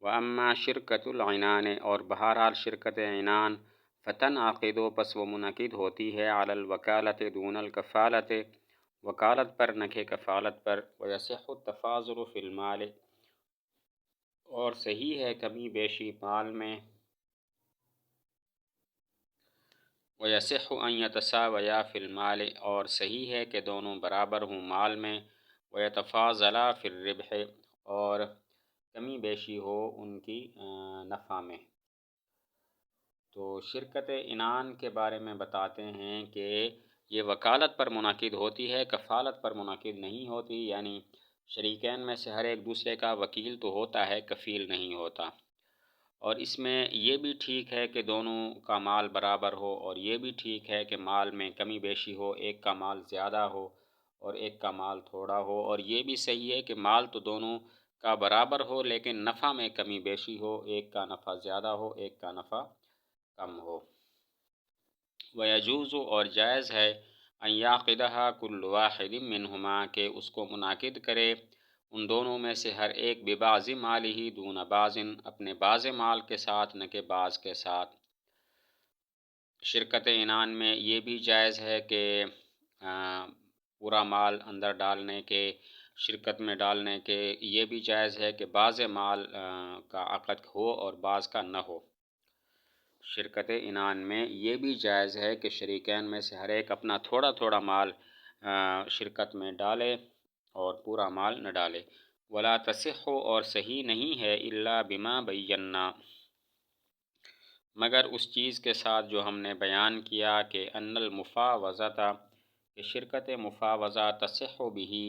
واما شرکت العنان، اور بہرحال شرکت عنان، فتنعقد، پس وہ منعقد ہوتی ہے علی الوکالت دون الکفالت، وکالت پر نہ کہ کفالت پر، ویصح التفاضل فی المال، اور صحیح ہے کمی بیشی مال میں، ویصح ان یتساویا فی المال، اور صحیح ہے کہ دونوں برابر ہوں مال میں، ویتفاضلا فی الربح، اور کمی بیشی ہو ان کی نفع میں۔ تو شرکت عنان کے بارے میں بتاتے ہیں کہ یہ وکالت پر منعقد ہوتی ہے، کفالت پر منعقد نہیں ہوتی، یعنی شریکین میں سے ہر ایک دوسرے کا وکیل تو ہوتا ہے، کفیل نہیں ہوتا۔ اور اس میں یہ بھی ٹھیک ہے کہ دونوں کا مال برابر ہو، اور یہ بھی ٹھیک ہے کہ مال میں کمی بیشی ہو، ایک کا مال زیادہ ہو اور ایک کا مال تھوڑا ہو، اور یہ بھی صحیح ہے کہ مال تو دونوں کا برابر ہو لیکن نفع میں کمی بیشی ہو، ایک کا نفع زیادہ ہو ایک کا نفع کم ہو۔ وَيَجُوزُ، اور جائز ہے، أَن يَعْقِدَهَا كُلُّ وَاحِدٍ مِّنْهُمَا، کہ اس کو منعقد کرے ان دونوں میں سے ہر ایک، ببعض مالہ دون بعض، اپنے بعض مال کے ساتھ نہ کہ بعض کے ساتھ۔ شرکت عنان میں یہ بھی جائز ہے کہ پورا مال اندر ڈالنے کے، شرکت میں ڈالنے کے، یہ بھی جائز ہے کہ بعض مال کا عقد ہو اور بعض کا نہ ہو۔ شرکت عنان میں یہ بھی جائز ہے کہ شریکین میں سے ہر ایک اپنا تھوڑا تھوڑا مال شرکت میں ڈالے اور پورا مال نہ ڈالے۔ ولا تصح، اور صحیح نہیں ہے، الا بما بینا، مگر اس چیز کے ساتھ جو ہم نے بیان کیا، کہ ان المفاوضۃ، کہ شرکت مفاوضہ، تصح به،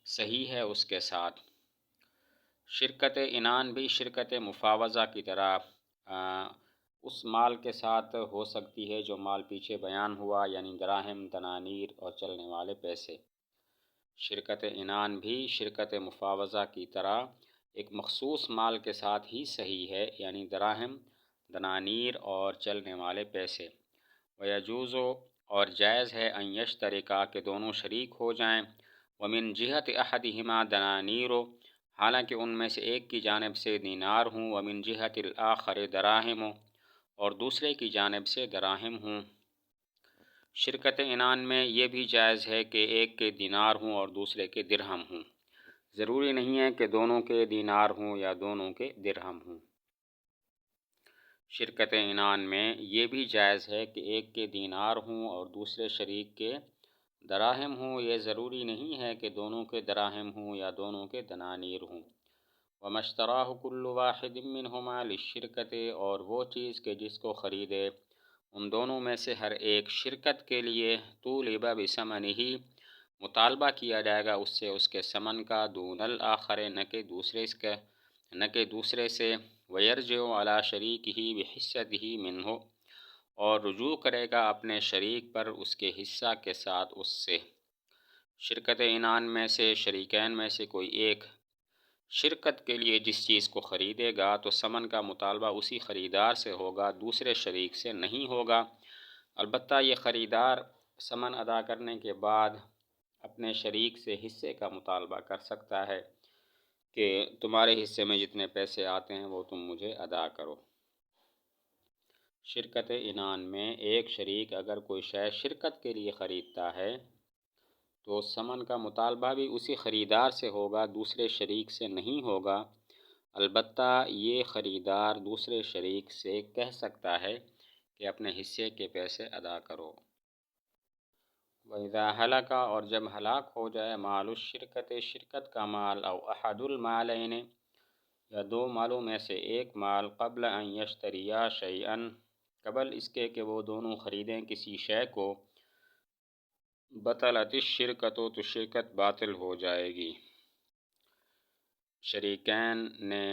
صحیح ہے اس کے ساتھ۔ شرکت عنان بھی شرکت مفاوضہ کی طرح اس مال کے ساتھ ہو سکتی ہے جو مال پیچھے بیان ہوا، یعنی دراہم، دنانیر اور چلنے والے پیسے۔ شرکت عنان بھی شرکت مفاوضہ کی طرح ایک مخصوص مال کے ساتھ ہی صحیح ہے، یعنی دراہم، دنانیر اور چلنے والے پیسے۔ ویجوز، اور جائز ہے، ان یشترکا، کہ دونوں شریک ہو جائیں، ومن جہت احدہما دنانیر، حالانکہ ان میں سے ایک کی جانب سے دینار ہوں، ومن جہت الآخر دراہم، اور دوسرے کی جانب سے دراہم ہوں۔ شرکت عنان میں یہ بھی جائز ہے کہ ایک کے دینار ہوں اور دوسرے کے درہم ہوں، ضروری نہیں ہے کہ دونوں کے دینار ہوں یا دونوں کے درہم ہوں۔ شرکت عنان میں یہ بھی جائز ہے کہ ایک کے دینار ہوں اور دوسرے شریک کے دراہم ہوں، یہ ضروری نہیں ہے کہ دونوں کے دراہم ہوں یا دونوں کے دنانیر ہوں۔ وَمَا اشْتَرَاهُ كُلُّ وَاحِدٍ مِّنْهُمَا لِلشِّرْكَةِ، اور وہ چیز کہ جس کو خریدے ان دونوں میں سے ہر ایک شرکت کے لیے، طُولِبَ بِثَمَنِهِ، مطالبہ کیا جائے گا اس سے اس کے ثمن کا، دون الآخر، نہ کہ دوسرے سے، وَيَرْجِعُ عَلَى شَرِيكِهِ بِحِصَّتِهِ مِنْهُ، اور رجوع کرے گا اپنے شریک پر اس کے حصہ کے ساتھ اس سے۔ شرکت عنان میں سے شریکین میں سے کوئی ایک شرکت کے لیے جس چیز کو خریدے گا تو ثمن کا مطالبہ اسی خریدار سے ہوگا، دوسرے شریک سے نہیں ہوگا۔ البتہ یہ خریدار ثمن ادا کرنے کے بعد اپنے شریک سے حصے کا مطالبہ کر سکتا ہے کہ تمہارے حصے میں جتنے پیسے آتے ہیں وہ تم مجھے ادا کرو۔ شرکت عنان میں ایک شریک اگر کوئی شے شرکت کے لیے خریدتا ہے تو ثمن کا مطالبہ بھی اسی خریدار سے ہوگا، دوسرے شریک سے نہیں ہوگا۔ البتہ یہ خریدار دوسرے شریک سے کہہ سکتا ہے کہ اپنے حصے کے پیسے ادا کرو۔ وَإِذَا هَلَكَ، اور جب ہلاک ہو جائے، مال الشرکت، شرکت کا مال، او احد المالین، یا دو مالوں میں سے ایک مال، قبل ان یشتریا شیئا، قبل اس کے کہ وہ دونوں خریدیں کسی شے کو، بطلت الشرکت، تو شرکت باطل ہو جائے گی۔ شریکین نے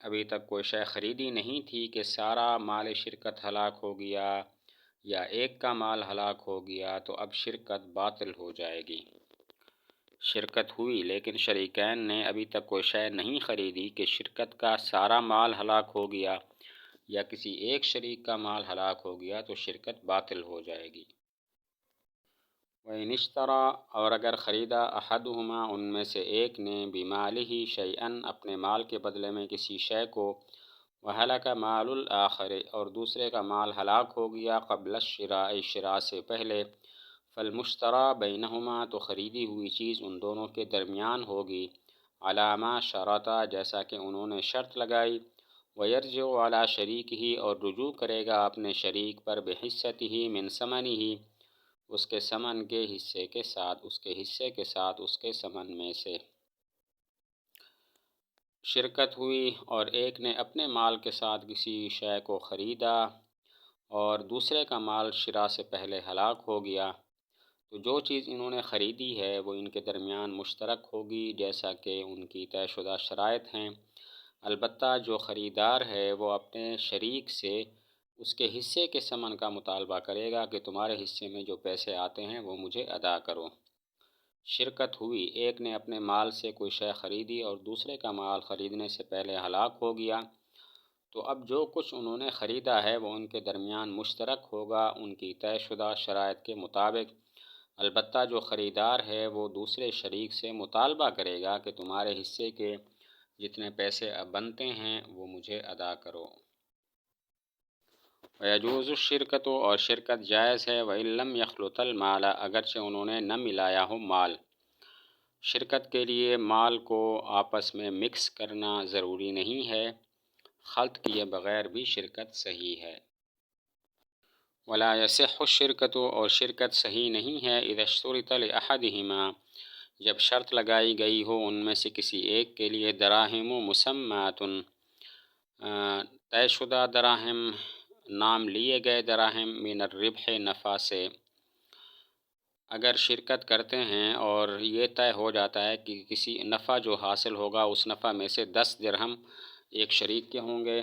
ابھی تک کوئی شے خریدی نہیں تھی کہ سارا مال شرکت ہلاک ہو گیا یا ایک کا مال ہلاک ہو گیا، تو اب شرکت باطل ہو جائے گی۔ شرکت ہوئی لیکن شریکین نے ابھی تک کوئی شے نہیں خریدی کہ شرکت کا سارا مال ہلاک ہو گیا یا کسی ایک شریک کا مال ہلاک ہو گیا، تو شرکت باطل ہو جائے گی۔ وَإِنِ اشْتَرَىٰ اور اگر خریدا احدہما ان میں سے ایک نے بمالہ شیئاً اپنے مال کے بدلے میں کسی شے کو، وَهَلَكَ مَالُ الْآخَرِ اور دوسرے کا مال ہلاک ہو گیا قبل الشراء شراء سے پہلے، فالمشترى بینہما تو خریدی ہوئی چیز ان دونوں کے درمیان ہوگی، علی ما شرطا جیسا کہ انہوں نے شرط لگائی، وَيَرْجِعُ علی شریکہ اور رجوع کرے گا اپنے شریک پر بحصتہ من ثمنہ اس کے ثمن کے حصے کے ساتھ، اس کے حصے کے ساتھ اس کے ثمن میں سے۔ شرکت ہوئی اور ایک نے اپنے مال کے ساتھ کسی شے کو خریدا اور دوسرے کا مال شراء سے پہلے ہلاک ہو گیا، تو جو چیز انہوں نے خریدی ہے وہ ان کے درمیان مشترک ہوگی جیسا کہ ان کی طے شدہ شرائط ہیں، البتہ جو خریدار ہے وہ اپنے شریک سے اس کے حصے کے ثمن کا مطالبہ کرے گا کہ تمہارے حصے میں جو پیسے آتے ہیں وہ مجھے ادا کرو۔ شرکت ہوئی، ایک نے اپنے مال سے کوئی شے خریدی اور دوسرے کا مال خریدنے سے پہلے ہلاک ہو گیا، تو اب جو کچھ انہوں نے خریدا ہے وہ ان کے درمیان مشترک ہوگا ان کی طے شدہ شرائط کے مطابق، البتہ جو خریدار ہے وہ دوسرے شریک سے مطالبہ کرے گا کہ تمہارے حصے کے جتنے پیسے اب بنتے ہیں وہ مجھے ادا کرو۔ وَيَجُوزُ الشِّرْكَةُ اور شرکت جائز ہے، وَإِن لَّمْ يَخْلُطَ الْمَالَ اگرچہ انہوں نے نہ ملایا ہو مال۔ شرکت کے لیے مال کو آپس میں مکس کرنا ضروری نہیں ہے، خلط کیے بغیر بھی شرکت صحیح ہے۔ وَلَا يَصِحُّ الشِّرْكَةُ اور شرکت صحیح نہیں ہے، اِذَا اشْتُرِطَ لِأَحَدِهِمَا جب شرط لگائی گئی ہو ان میں سے کسی ایک کے لیے، دراہم مسمّاتٌ طے شدہ دراہم، نام لیے گئے دراہم، من الربح نفع سے۔ اگر شرکت کرتے ہیں اور یہ طے ہو جاتا ہے کہ کسی نفع جو حاصل ہوگا اس نفع میں سے 10 درہم ایک شریک کے ہوں گے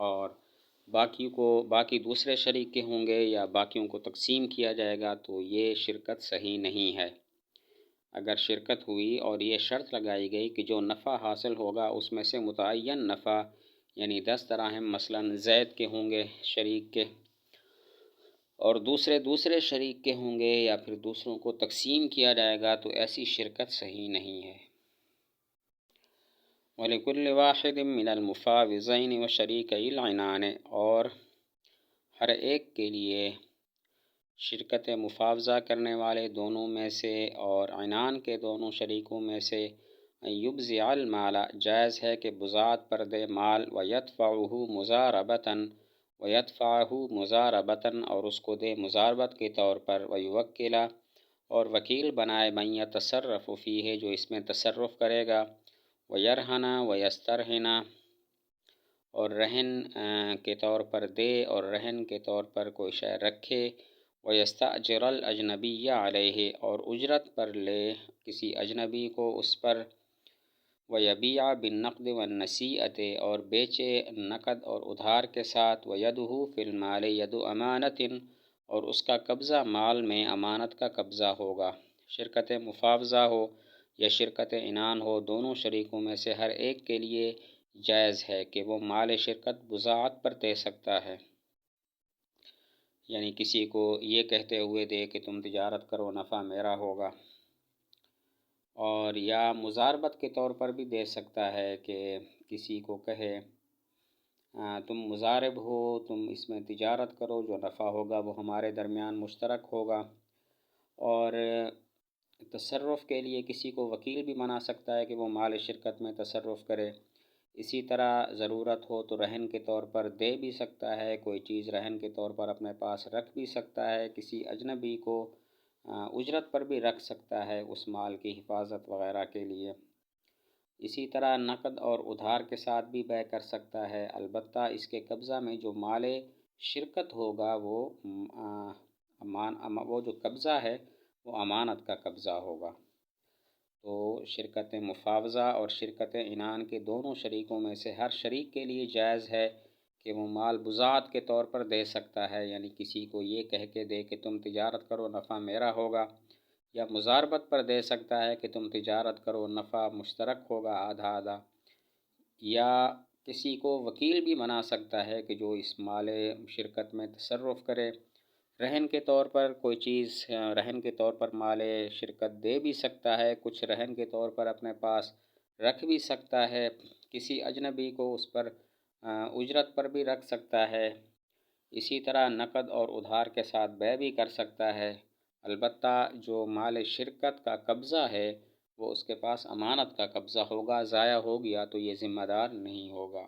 اور باقی دوسرے شریک کے ہوں گے یا باقیوں کو تقسیم کیا جائے گا، تو یہ شرکت صحیح نہیں ہے۔ اگر شرکت ہوئی اور یہ شرط لگائی گئی کہ جو نفع حاصل ہوگا اس میں سے متعین نفع یعنی 10 دراہم مثلاً زید کے ہوں گے شریک کے اور دوسرے شریک کے ہوں گے یا پھر دوسروں کو تقسیم کیا جائے گا، تو ایسی شرکت صحیح نہیں ہے۔ وَلِكُلِّ وَاحِدٍ مِّنَ الْمُفَاوِضَيْنِ وَشَرِيكَيِ الْعِنَانِ اور ہر ایک کے لیے شرکت مفاوضہ کرنے والے دونوں میں سے اور عنان کے دونوں شریکوں میں سے، یبذع المال جائز ہے کہ بضاعت پر دے مال، ویدفعہ مزاربتاً اور اس کو دے مزاربت کے طور پر، ویوکلا اور وکیل بنائے، من یتصرف فیہ جو اس میں تصرف کرے گا، ویرہن ویسترہن اور رہن کے طور پر دے اور رہن کے طور پر کوئی شے رکھے، ویستأجر الاجنبی علیہ اور اجرت پر لے کسی اجنبی کو اس پر، ویبیع بالنقد والنسیئۃ اور بیچے نقد اور ادھار کے ساتھ، ویدہ فی المال ید امانت اور اس کا قبضہ مال میں امانت کا قبضہ ہوگا۔ شرکت مفاوضہ ہو یا شرکت عنان ہو، دونوں شریکوں میں سے ہر ایک کے لیے جائز ہے کہ وہ مال شرکت بضاعت پر دے سکتا ہے، یعنی کسی کو یہ کہتے ہوئے دے کہ تم تجارت کرو نفع میرا ہوگا، اور یا مزاربت کے طور پر بھی دے سکتا ہے کہ کسی کو کہے تم مزارب ہو، تم اس میں تجارت کرو، جو نفع ہوگا وہ ہمارے درمیان مشترک ہوگا۔ اور تصرف کے لیے کسی کو وکیل بھی بنا سکتا ہے کہ وہ مال شرکت میں تصرف کرے۔ اسی طرح ضرورت ہو تو رہن کے طور پر دے بھی سکتا ہے، کوئی چیز رہن کے طور پر اپنے پاس رکھ بھی سکتا ہے، کسی اجنبی کو اجرت پر بھی رکھ سکتا ہے اس مال کی حفاظت وغیرہ کے لیے۔ اسی طرح نقد اور ادھار کے ساتھ بھی بیع کر سکتا ہے، البتہ اس کے قبضہ میں جو مال شرکت ہوگا وہ جو قبضہ ہے وہ امانت کا قبضہ ہوگا۔ تو شرکت مفاوضہ اور شرکت عنان کے دونوں شریکوں میں سے ہر شریک کے لیے جائز ہے کہ وہ مال بضاعت کے طور پر دے سکتا ہے، یعنی کسی کو یہ کہہ کے دے کہ تم تجارت کرو نفع میرا ہوگا، یا مزاربت پر دے سکتا ہے کہ تم تجارت کرو نفع مشترک ہوگا آدھا آدھا، یا کسی کو وکیل بھی بنا سکتا ہے کہ جو اس مال شرکت میں تصرف کرے، رہن کے طور پر کوئی چیز رہن کے طور پر مال شرکت دے بھی سکتا ہے، کچھ رہن کے طور پر اپنے پاس رکھ بھی سکتا ہے، کسی اجنبی کو اس پر اجرت پر بھی رکھ سکتا ہے، اسی طرح نقد اور ادھار کے ساتھ بیع بھی کر سکتا ہے۔ البتہ جو مال شرکت کا قبضہ ہے وہ اس کے پاس امانت کا قبضہ ہوگا، ضائع ہو گیا تو یہ ذمہ دار نہیں ہوگا۔